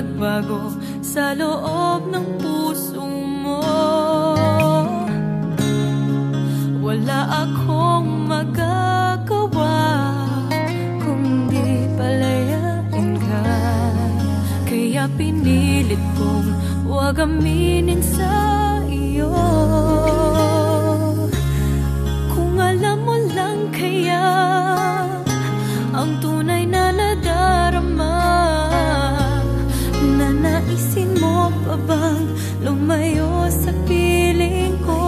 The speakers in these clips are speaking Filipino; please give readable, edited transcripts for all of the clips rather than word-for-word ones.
nagbago sa loob ng puso mo. Wala akong magagawa kundi palayain ka. Kaya pinilit kong huwag aminin sa iyo. Kung alam mo lang kaya ang tunay na nadarama, nanaisin mo pa bang lumayo sa piling ko?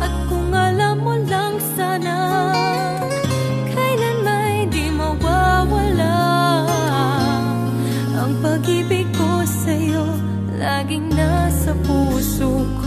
At kung alam mo lang sana, kailan may di mawawala ang pag-ibig ko sa'yo, laging nasa puso ko.